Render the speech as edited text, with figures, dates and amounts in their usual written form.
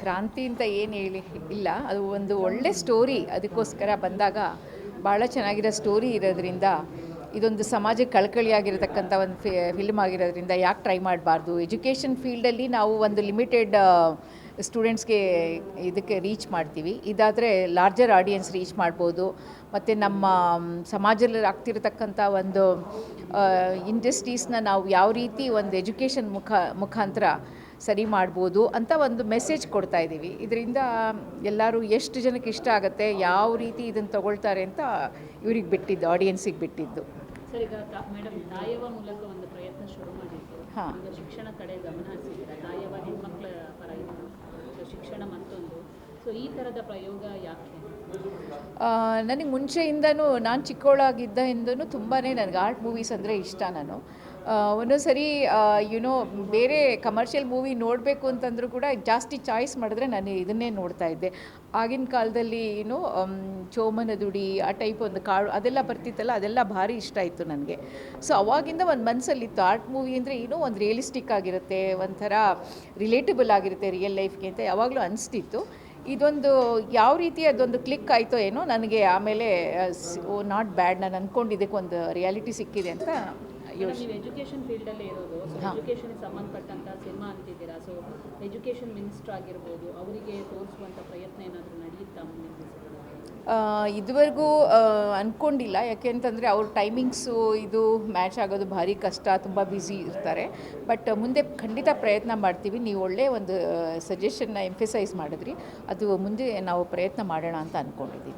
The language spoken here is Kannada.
ಕ್ರಾಂತಿ ಅಂತ ಏನು ಹೇಳಿ ಇಲ್ಲ, ಅದು ಒಂದು ಒಳ್ಳೆ ಸ್ಟೋರಿ. ಅದಕ್ಕೋಸ್ಕರ ಬಂದಾಗ ಭಾಳ ಚೆನ್ನಾಗಿರೋ ಸ್ಟೋರಿ ಇರೋದ್ರಿಂದ, ಇದೊಂದು ಸಮಾಜಕ್ಕೆ ಕಳಕಳಿಯಾಗಿರತಕ್ಕಂಥ ಒಂದು ಫಿಲ್ಮ್ ಆಗಿರೋದ್ರಿಂದ ಯಾಕೆ ಟ್ರೈ ಮಾಡಬಾರ್ದು. ಎಜುಕೇಷನ್ ಫೀಲ್ಡಲ್ಲಿ ನಾವು ಒಂದು ಲಿಮಿಟೆಡ್ ಸ್ಟೂಡೆಂಟ್ಸ್ಗೆ ಇದಕ್ಕೆ ರೀಚ್ ಮಾಡ್ತೀವಿ. ಇದಾದರೆ ಲಾರ್ಜರ್ ಆಡಿಯನ್ಸ್ ರೀಚ್ ಮಾಡ್ಬೋದು. ಮತ್ತು ನಮ್ಮ ಸಮಾಜದಲ್ಲಿ ಆಗ್ತಿರತಕ್ಕಂಥ ಒಂದು ಇಂಡಸ್ಟ್ರೀಸ್ನ ನಾವು ಯಾವ ರೀತಿ ಒಂದು ಎಜುಕೇಷನ್ ಮುಖಾಂತರ ಸರಿ ಮಾಡ್ಬೋದು ಅಂತ ಒಂದು ಮೆಸೇಜ್ ಕೊಡ್ತಾ ಇದ್ದೀವಿ. ಇದರಿಂದ ಎಲ್ಲರೂ ಎಷ್ಟು ಜನಕ್ಕೆ ಇಷ್ಟ ಆಗುತ್ತೆ, ಯಾವ ರೀತಿ ಇದನ್ನು ತಗೊಳ್ತಾರೆ ಅಂತ ಇವ್ರಿಗೆ ಬಿಟ್ಟಿದ್ದು, ಆಡಿಯನ್ಸಿಗೆ ಬಿಟ್ಟಿದ್ದು. ಸರ್, ಈಗ ಮೇಡಮ್ ದಾಯವ ಮೂಲಕ ಒಂದು ಪ್ರಯತ್ನ ಶುರು ಮಾಡಿದ್ದು. ಹಾಂ, ಈಗ ಶಿಕ್ಷಣ ಕಡೆ ಗಮನ ಹರಿಸಿದ್ದೀರಾ. ದಾಯವ ಹೆಣ್ಮಕ್ಳ ಪರ ಇತ್ತು, ಶಿಕ್ಷಣ ಮತ್ತೊಂದು. ಸೊ ಈ ಥರದ ಪ್ರಯೋಗ ಯಾಕೆ? ನನಗೆ ಮುಂಚೆಯಿಂದನೂ, ನಾನು ಚಿಕ್ಕವಳಾಗಿದ್ದರಿಂದನೂ ತುಂಬಾ ನನಗೆ ಆರ್ಟ್ ಮೂವೀಸ್ ಅಂದರೆ ಇಷ್ಟ. ನಾನು ಒಂದೊಂದು ಸರಿ ಬೇರೆ ಕಮರ್ಷಿಯಲ್ ಮೂವಿ ನೋಡಬೇಕು ಅಂತಂದರೂ ಕೂಡ ಜಾಸ್ತಿ ಚಾಯ್ಸ್ ಮಾಡಿದ್ರೆ ನಾನು ಇದನ್ನೇ ನೋಡ್ತಾ ಇದ್ದೆ. ಆಗಿನ ಕಾಲದಲ್ಲಿ ಚೋಮನ ದುಡಿ ಆ ಟೈಪ್ ಒಂದು ಅದೆಲ್ಲ ಬರ್ತಿತ್ತಲ್ಲ, ಅದೆಲ್ಲ ಭಾರಿ ಇಷ್ಟ ಇತ್ತು ನನಗೆ. ಸೊ ಅವಾಗಿಂದ ಒಂದು ಮನಸ್ಸಲ್ಲಿತ್ತು ಆರ್ಟ್ ಮೂವಿ ಅಂದರೆ ಒಂದು ರಿಯಲಿಸ್ಟಿಕ್ ಆಗಿರುತ್ತೆ, ಒಂಥರ ರಿಲೇಟಬಲ್ ಆಗಿರುತ್ತೆ ರಿಯಲ್ ಲೈಫ್ಗೆ ಅಂತ ಯಾವಾಗಲೂ ಅನಿಸ್ತಿತ್ತು. ಇದೊಂದು ಯಾವ ರೀತಿ ಅದೊಂದು ಕ್ಲಿಕ್ ಆಯಿತೋ ಏನೋ ನನಗೆ. ಆಮೇಲೆ ನಾಟ್ ಬ್ಯಾಡ್, ನಾನು ಅಂದ್ಕೊಂಡಿದ್ದಕ್ಕೊಂದು ರಿಯಾಲಿಟಿ ಸಿಕ್ಕಿದೆ ಅಂತ ನೀವು ಎಜುಕೇಷನ್ ಫೀಲ್ಡಲ್ಲೇ ಇರೋದು. ಸೊ ಎಜುಕೇಷನ್ಗೆ ಸಂಬಂಧಪಟ್ಟಂಥ ಸಿನಿಮಾ ಅಂತಿದ್ದೀರಾ. ಸೊ ಎಜುಕೇಷನ್ ಮಿನಿಸ್ಟರ್ ಆಗಿರ್ಬೋದು, ಅವರಿಗೆ ತೋರಿಸುವಂಥ ಪ್ರಯತ್ನ ಏನಾದರೂ ನಡೆಯುತ್ತಾ ಮುಂದಿನ ದಿವಸಗಳಲ್ಲಿ? ಇದುವರೆಗೂ ಅಂದ್ಕೊಂಡಿಲ್ಲ. ಯಾಕೆಂತಂದರೆ ಅವ್ರ ಟೈಮಿಂಗ್ಸು ಇದು ಮ್ಯಾಚ್ ಆಗೋದು ಭಾರಿ ಕಷ್ಟ, ತುಂಬ ಬ್ಯುಸಿ ಇರ್ತಾರೆ. ಬಟ್ ಮುಂದೆ ಖಂಡಿತ ಪ್ರಯತ್ನ ಮಾಡ್ತೀವಿ. ನೀವು ಒಳ್ಳೆಯ ಒಂದು ಸಜೆಷನ್ನ ಎಂಫಸೈಸ್ ಮಾಡಿದ್ರಿ, ಅದು ಮುಂದೆ ನಾವು ಪ್ರಯತ್ನ ಮಾಡೋಣ ಅಂತ ಅಂದ್ಕೊಂಡಿದ್ದೀವಿ.